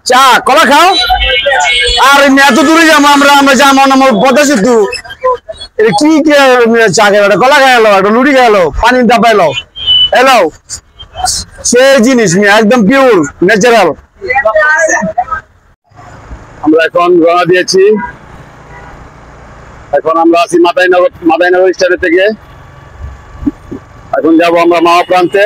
চা কলা খাও আর এত দূরে যাবো আমরা আমরা যাবো আমার পদ্মা সেতু কি চা খেলো কলা খাইলো একটা লুড়ি খাইলো পানি ডাবাইলো এলো সে জিনিস একদম পিওর ন্যাচারাল। আমরা এখন রওনা দিয়েছি, এখন আমরা আছি মাদাইনগর স্টেশন থেকে। এখন যাব আমরা মাওয়া প্রান্তে।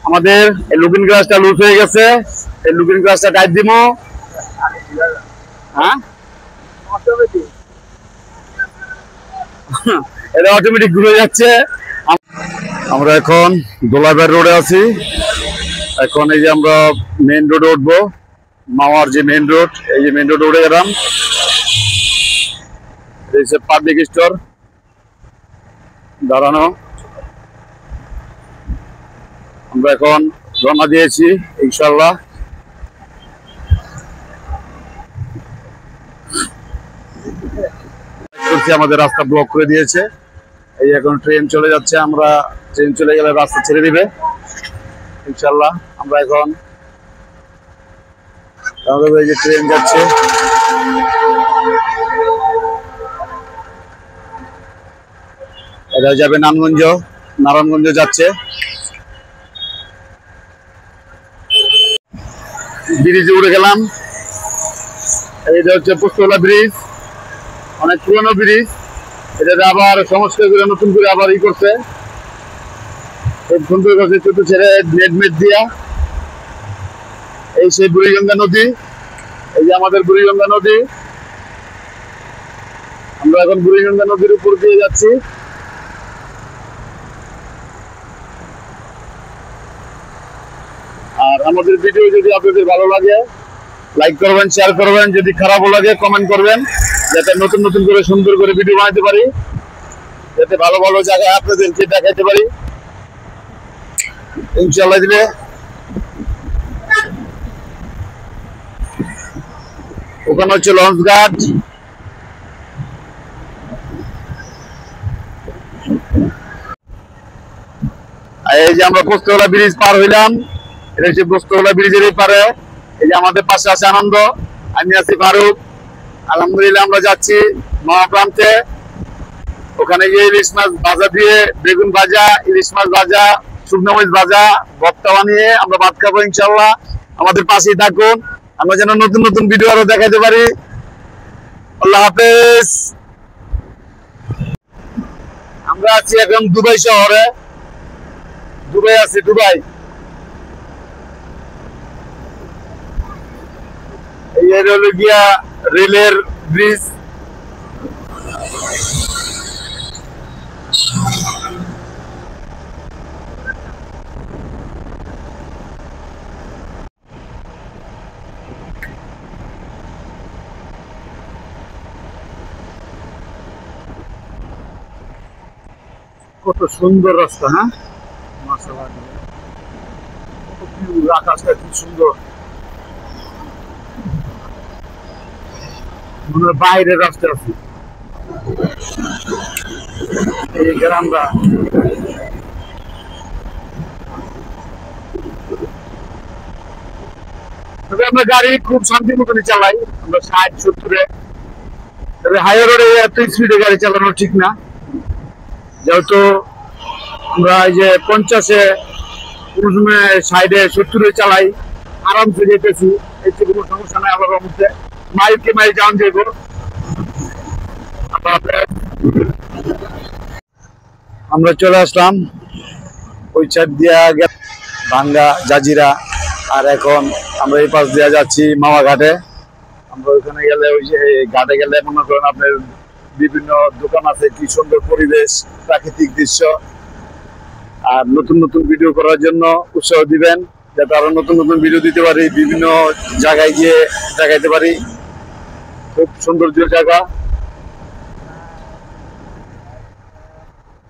আমাদের এই লুকিং গ্লাসটা লুজ হয়ে গেছে, এই লুকিং গ্লাসটা টাইট দিব। হ্যাঁ এটা অটোমেটিক ঘুরে যাচ্ছে। আমরা এখন দোলাইবাড়ি রোডে আছি। এখন এই যে আমরা মেইন রোডে উঠবো, মাওয়ার যে মেইন রোড, এই যে মেইন রোডে উঠে গেলাম। এই যে পাবলিক স্টোর দাঁড়ানো। আমরা এখন রওনা দিয়েছি ইনশাআল্লাহ। আমাদের রাস্তা ব্লক করে দিয়েছে, এই এখন ট্রেন চলে যাচ্ছে। আমরা ট্রেন চলে গেলে রাস্তা ছেড়ে দিবে ইনশাআল্লাহ। আমরা এখন এই যে ট্রেন যাচ্ছে, এটা যাবে নারায়ণগঞ্জ যাচ্ছে। ব্রিজে উঠে গেলাম। এইটা হচ্ছে পোস্তলা ব্রিজ, অনেক পুরনো ব্রিজ। এটা আবার সংস্কার করে নতুন করে আবার করছে, সুন্দর করছে ছোট ছেড়ে নেট দিয়া। এই সেই বুড়িগঙ্গা নদী, এই যে আমাদের বুড়িগঙ্গা নদী। আমরা এখন বুড়িগঙ্গা নদীর উপর দিয়ে যাচ্ছি। আর আমাদের ভিডিও যদি আপনাদের ভালো লাগে লাইক করবেন, শেয়ার করবেন, যদি খারাপও লাগে কমেন্ট করবেন, যাতে নতুন নতুন করে সুন্দর করে ভিডিও বানাতে পারি, যাতে ভালো ভালো জায়গায় আপনাদেরকে দেখাতে পারি ইনশাআল্লাহ দিলে। ওখানে হচ্ছে লঞ্চ ঘাট। এই যে আমরা পোস্তলা ব্রিজ পার হইলাম, এটা হচ্ছে পোস্তলা ব্রিজের এই পারে। এই যে আমাদের পাশে আছে আনন্দ, আমি আছি ফারুক। আলহামদুলিল্লাহ আমরা যাচ্ছি মাওয়া প্রান্তে। ওখানে গিয়ে ইলিশ মাছ ভাজা দিয়ে, বেগুন ভাজা, ইলিশ মাছ ভাজা, শুকনো মরিচ ভাজা, ভর্তা বানিয়ে আমরা ভাত খাবো ইনশাআল্লাহ। আমাদের পাশেই থাকুন, আমরা যেন নতুন নতুন ভিডিও আরো দেখাতে পারি। আল্লাহ হাফেজ। আমরা আছি এখন দুবাই শহরে, দুবাই আছি, দুবাই। এই হলো গিয়া রেলের ব্রিজ। কত সুন্দর রাস্তা, হ্যাঁ মাশাআল্লাহ। আকাশটা কি সুন্দর, মনে বাইরের রাস্তা আছে এই গ্রামটা। তবে আমরা গাড়ি খুব শান্তি মতনই চালাই, আমরা 60-70-এ। তবে হাইওয়ে রোডে এত স্পিডে গাড়ি চালানো ঠিক না, যেহেতু আমরা এই যে 50-এ কোনো সময় 60-70-এ চালাই, আরামসে যেতেছি, এতে কোনো সমস্যা নাই। আবার মধ্যে মাইলকে মাইল যান যাবো। আমরা চলে আসলাম ওই সাইড দিয়া ভাঙ্গা জাজিরা, আর এখন আমরা এই পাশ দিয়ে যাচ্ছি মাওয়া ঘাটে। আমরা ওইখানে গেলে, ওই যে ঘাটে গেলে মনে করেন আপনার বিভিন্ন দোকান আছে, কি সুন্দর পরিবেশ, প্রাকৃতিক দৃশ্য। আর নতুন নতুন ভিডিও করার জন্য উৎসাহ দিবেন, যাতে আরো নতুন নতুন ভিডিও দিতে পারি, বিভিন্ন জায়গায় গিয়ে দেখাইতে পারি। খুব সৌন্দর্য জায়গা,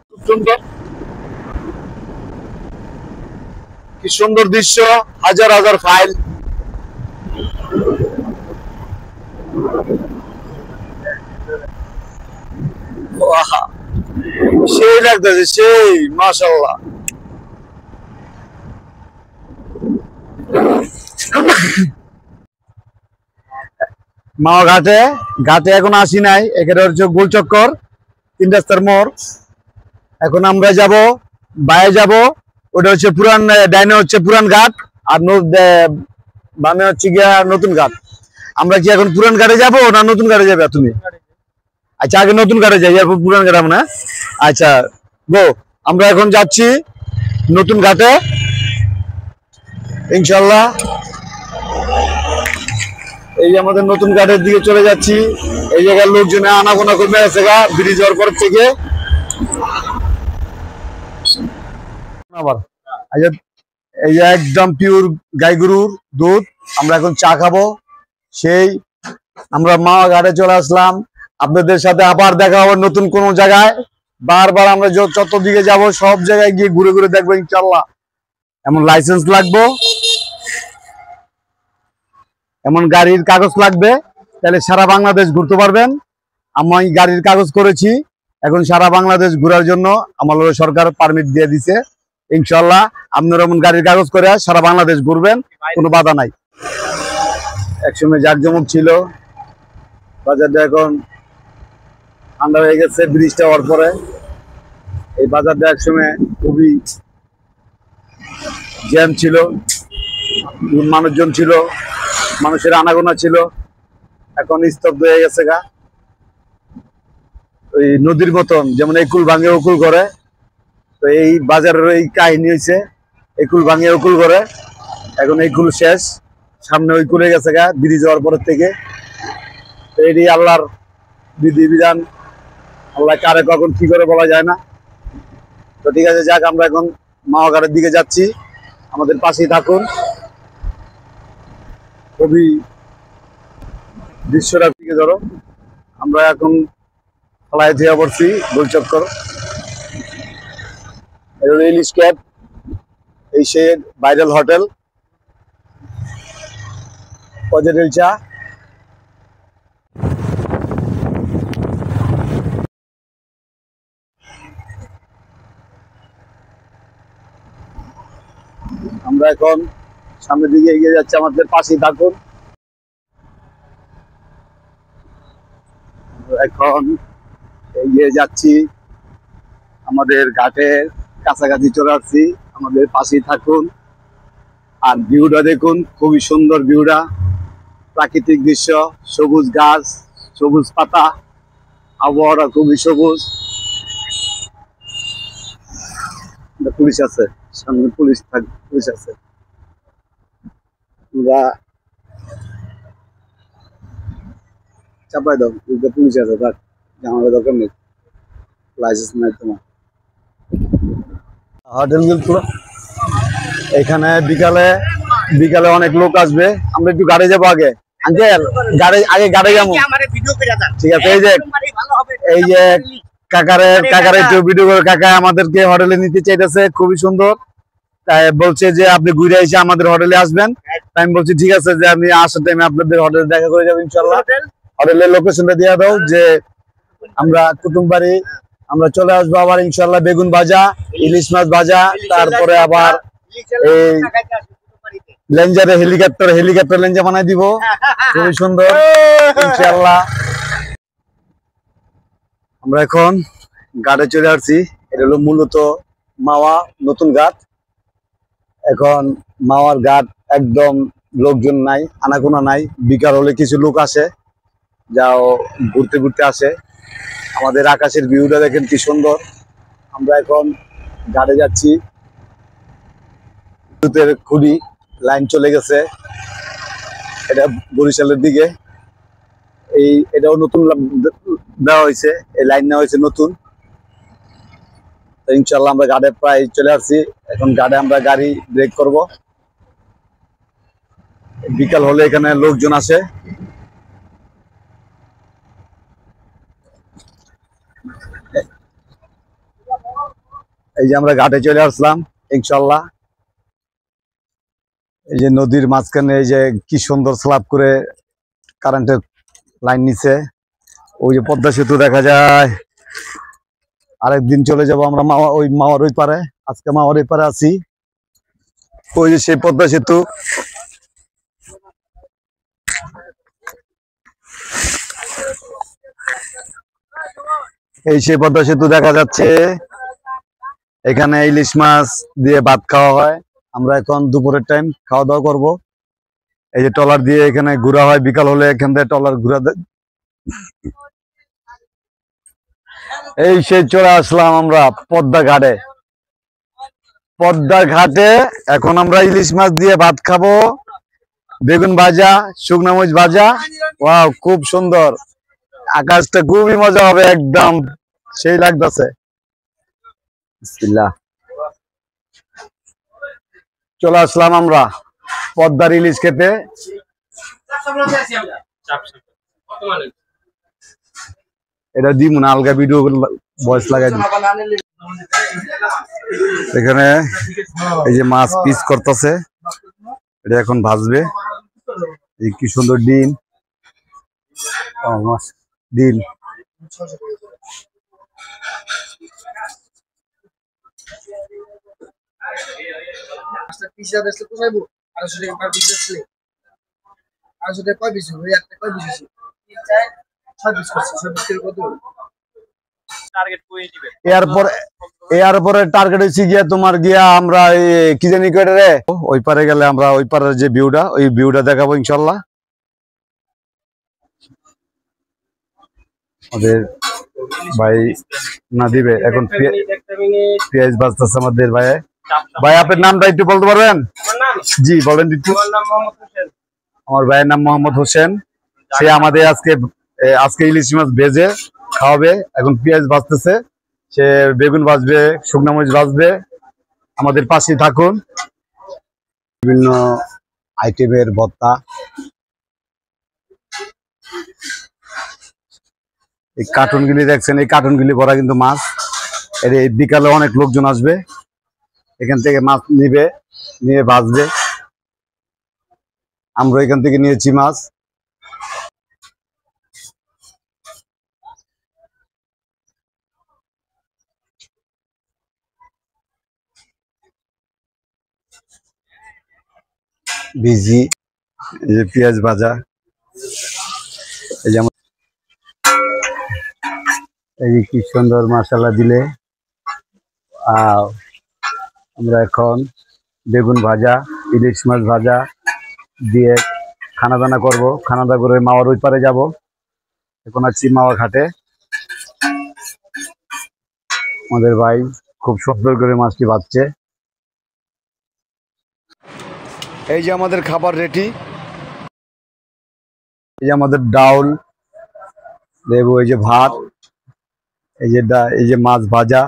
খুব সুন্দর, কি সুন্দর দৃশ্য, হাজার হাজার ফাইল। বাহ, সেই লাগতেছে, সেই মাশাআল্লাহ। মাওয়া ঘাটে ঘাটে এখন আসি নাই, এখানে হচ্ছে গোলচক্কর, 3 রাস্তার মোড়। এখন আমরা যাব বাইরে যাব, ওটা হচ্ছে পুরান, ডাইনে হচ্ছে পুরান ঘাট, আর বামে হচ্ছে গিয়া নতুন ঘাট। আমরা কি এখন পুরান ঘাটে যাব না নতুন ঘাটে যাবে তুমি? আচ্ছা, আগে নতুন ঘাটে যাই, এরপর পুরান ঘাটে আমরা। আচ্ছা গো, আমরা এখন যাচ্ছি নতুন ঘাটে ইনশাল্লাহ। এই যে আমাদের নতুন ঘাটের দিকে চলে যাচ্ছি। এই জায়গার লোকজনে আনাগোনা করবে আছে গা ব্রিজ হওয়ার পর থেকে। আবার আচ্ছা, এই যে একদম পিওর গাই গরুর দুধ। আমরা এখন চা খাবো। সেই আমরা মাওয়া ঘাটে চলে আসলাম। আপনাদের সাথে আবার দেখা হবে নতুন কোন জায়গায়। বারবার আমরা চতুর্দিকে যাব, সব জায়গায় গিয়ে ঘুরে ঘুরে দেখবো ইনশাল্লাহ। এমন লাইসেন্স লাগবে, এমন গাড়ির কাগজ লাগবে, তাহলে সারা বাংলাদেশ ঘুরতে পারবেন। আমি গাড়ির কাগজ করেছি, এখন সারা বাংলাদেশ ঘোরার জন্য আমার সরকার পারমিট দিয়ে দিছে। ইনশাল্লাহ আপনারা এমন গাড়ির কাগজ করে সারা বাংলাদেশ ঘুরবেন, কোনো বাধা নাই। একসময় জাঁকজমক ছিল, বাজারটা এখন ঠান্ডা হয়ে গেছে ব্রিজটা হওয়ার পরে। এই বাজারটা একসময় খুবই জ্যাম ছিল, মানুষজন ছিল, মানুষের আনাগোনা ছিল, এখন স্তব্ধ হয়ে গেছে গা। ওই নদীর মতন, যেমন একুল ভাঙে উকুল করে, তো এই বাজারের এই কাহিনী হয়েছে, একুল ভাঙে উকুল করে। এখন এই কুল শেষ, সামনে ওই কুলে গেছে গা ব্রিজ হওয়ার পরের থেকে। তো এটি আল্লাহর বিধিবিধান, আল্লাহ কারে কখন কি করে বলা যায় না। তো ঠিক আছে, যাক, আমরা এখন মাওয়া ঘাটের দিকে যাচ্ছি, আমাদের পাশেই থাকুন। খুবই দৃশ্যটা দিকে ধরো, আমরা এখন ফ্লাই দিয়ে পড়ছি গোলচক্কর, ইলিশ ক্যাব, এই সে ভাইরাল হোটেল, পজেটিভ চা। আমরা এখন সামনের দিকে এগিয়ে যাচ্ছি, আমাদের পাশেই থাকুন। এখন এগিয়ে যাচ্ছি, আমাদের ঘাটের কাছাকাছি চলে আসছি, আমাদের পাশেই থাকুন। আর ভিউটা দেখুন, খুবই সুন্দর ভিউটা, প্রাকৃতিক দৃশ্য, সবুজ গাছ, সবুজ পাতা, আবহাওয়াটা খুবই সবুজ। পুলিশ আছে সামনে, পুলিশ আছে। চাপাই দাও, পুলিশ আছে, তার জানার দরকার নেই, লাইসেন্স নাই তোমার। হোটেল পুরো এখানে বিকালে বিকালে অনেক লোক আসবে। আমরা একটু গাড়ি যাবো আগে, আঙ্কেল গাড়ি যাবো, ঠিক আছে? এই যে কাকারে একটু ভিডিও করে, কাকা আমাদেরকে হোটেলে নিতে চাইতেছে, খুবই সুন্দর। তাই বলছে যে আপনি ঘুরে এসে আমাদের হোটেলে আসবেন। তাই আমি বলছি ঠিক আছে, যে আমি আসার টাইমে আপনাদের হোটেলে দেখা করে যাবো ইনশাল্লাহ। হোটেলের লোকেশনটা দিয়ে দাও, যে আমরা কুটুমবাড়ি আমরা চলে আসবো আবার ইনশাল্লাহ। বেগুন ভাজা, ইলিশ মাছ ভাজা, তারপরে আবার এই লেঞ্জারে হেলিকপ্টার লেঞ্জা বানাই দিব, খুবই সুন্দর ইনশাল্লাহ। আমরা এখন ঘাটে চলে আসছি, এটা হলো মূলত মাওয়া নতুন ঘাট। এখন মাওয়ার ঘাট একদম লোকজন নাই, আনাগোনা নাই। বিকাল হলে কিছু লোক আসে, যাও ঘুরতে ঘুরতে আসে। আমাদের আকাশের ভিউটা দেখেন কি সুন্দর। আমরা এখন ঘাটে যাচ্ছি, বিদ্যুতের খুঁড়ি লাইন চলে গেছে, এটা বরিশালের দিকে। এটাও নতুন দেওয়া হয়েছে, এই লাইন নেওয়া হয়েছে নতুন। ইনশাল্লাহ আমরা ঘাটে প্রায় চলে আসছি। এখন ঘাটে আমরা গাড়ি ব্রেক করব। বিকাল হলে এখানে লোকজন আসে। এই যে আমরা ঘাটে চলে আসলাম ইনশাল্লাহ। এই যে নদীর মাঝখানে এই যে কি সুন্দর স্ল্যাব করে কারেন্টের লাইন নিচে ওই যে পদ্মা সেতু দেখা যায়। আরেকদিন চলে যাব আমরা মাওয়ার ওই পারে। আজকে মাওয়ার ওই পারে আছি। ওই যে সেই পদ্মা সেতু। এই সেই পদ্মা সেতু দেখা যাচ্ছে। এখানে ইলিশ মাছ দিয়ে ভাত খাওয়া হয়। আমরা এখন দুপুরের টাইম খাওয়া দাওয়া করব। এই যে ট্রলার দিয়ে এখানে ঘোরা হয়, বিকাল হলে এখান থেকে ট্রলার ঘুরা। এই সেই চলে আসলাম আমরা পদ্মা ঘাটে। পদ্মা ঘাটে এখন আমরা ইলিশ মাছ দিয়ে ভাত খাবো, বেগুন ভাজা, শুকনো মরিচ ভাজা। ওয়াও, খুব সুন্দর। আকাশটা খুবই মজা হবে, একদম সেই লাগতেছে। বিসমিল্লাহ। চলে আসলাম আমরা পদ্মার ইলিশ খেতে। এটা দিব না, আলগা ভিডিও ভয়েস লাগাই দিব। এখানে এই যে মাছ পিস করতেছে, এটা এখন ভাজবে। এই কি সুন্দর ডিম, ডিম। এরপরে টার্গেট হচ্ছে গিয়া তোমার গিয়া আমরা কি জানি কয়টা রে, ওই পারে গেলে আমরা ওই পারের যে ভিউটা, ওই ভিউটা দেখাবো ইনশাল্লাহ। আমাদের ভাই না দিবে এখন পেঁয়াজ বাজতেছে আমাদের ভাই। ভাই আপনার নামটা একটু বলতে পারবেন? জি বলেন একটু। আমার ভাইয়ের নাম মোহাম্মদ হোসেন। সে আমাদের আজকে ইলিশ মাছ ভেজে খাওয়াবে। এখন পেঁয়াজ ভাজতেছে, সে বেগুন ভাজবে, শুকনো মরিচ ভাজবে। আমাদের পাশে থাকুন। বিভিন্ন আইটেমের ভর্তা। এই কার্টুনগুলি দেখছেন, এই কার্টুনগুলি ভরা কিন্তু মাছ। এর বিকালে অনেক লোকজন আসবে, এখান থেকে মাছ নিবে, নিয়ে ভাজবে। আমরা এখান থেকে নিয়েছি মাছ। ভিজি, এই যে পেঁয়াজ ভাজা, এই যে এই যে কি সুন্দর মশলা দিলে। আমরা এখন বেগুন ভাজা, ইলিশ মাছ ভাজা দিয়ে খানা দানা করবো। খানা দানা করে মাওয়ার ওই পারে যাবো। এখন আছি মাওয়া ঘাটে। আমাদের ভাই খুব সুন্দর করে মাছটি ভাজছে। এই যে আমাদের খাবার রেডি। এই যে আমাদের ডাউল দেবো, এই যে ভাত, এই যে মাছ ভাজা,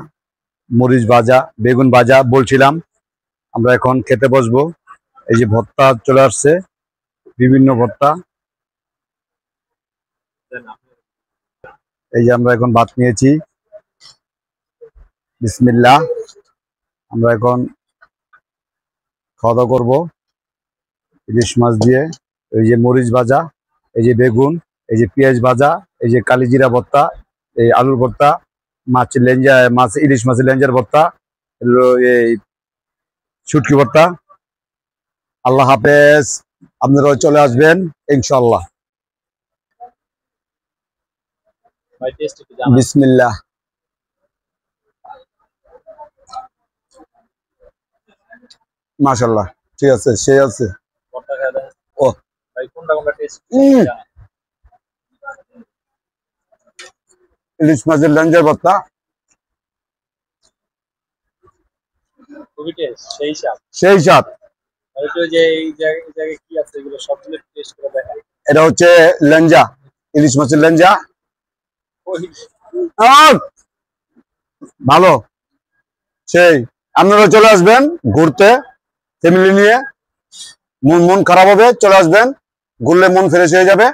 মরিচ ভাজা, বেগুন ভাজা বলছিলাম। আমরা এখন খেতে বসবো। এই যে ভর্তা চলে আসছে, বিভিন্ন ভর্তা। এই যে আমরা এখন ভাত নিয়েছি। বিসমিল্লাহ। আমরা এখন খাওয়া দাওয়া করবো ইলিশ মাছ দিয়ে। এই যে মরিচ ভাজা, এই যে বেগুন, এই যে পেঁয়াজ ভাজা, এই যে কালিজিরা ভর্তা, এই আলুর ভর্তা, ইলিশ মাছের লেঞ্জার ভর্তা, এই শুটকি ভর্তা। আল্লাহ হাফেজ, আপনারা চলে আসবেন ইনশাল্লাহ। বিসমিল্লাহ। মাশাআল্লাহ, ঠিক আছে, সে আছে। ও ইলিশ মাছের লেঞ্জার ভর্তা সেই স্বাদ। এটা হচ্ছে লেঞ্জা, ইলিশ মাছের লেঞ্জা। ভালো, সেই। আপনারা চলে আসবেন ঘুরতে ফ্যামিলি নিয়ে। মন খারাপ হবে, চলে আসবেন, ঘুরলে মন ফ্রেশ হয়ে যাবে।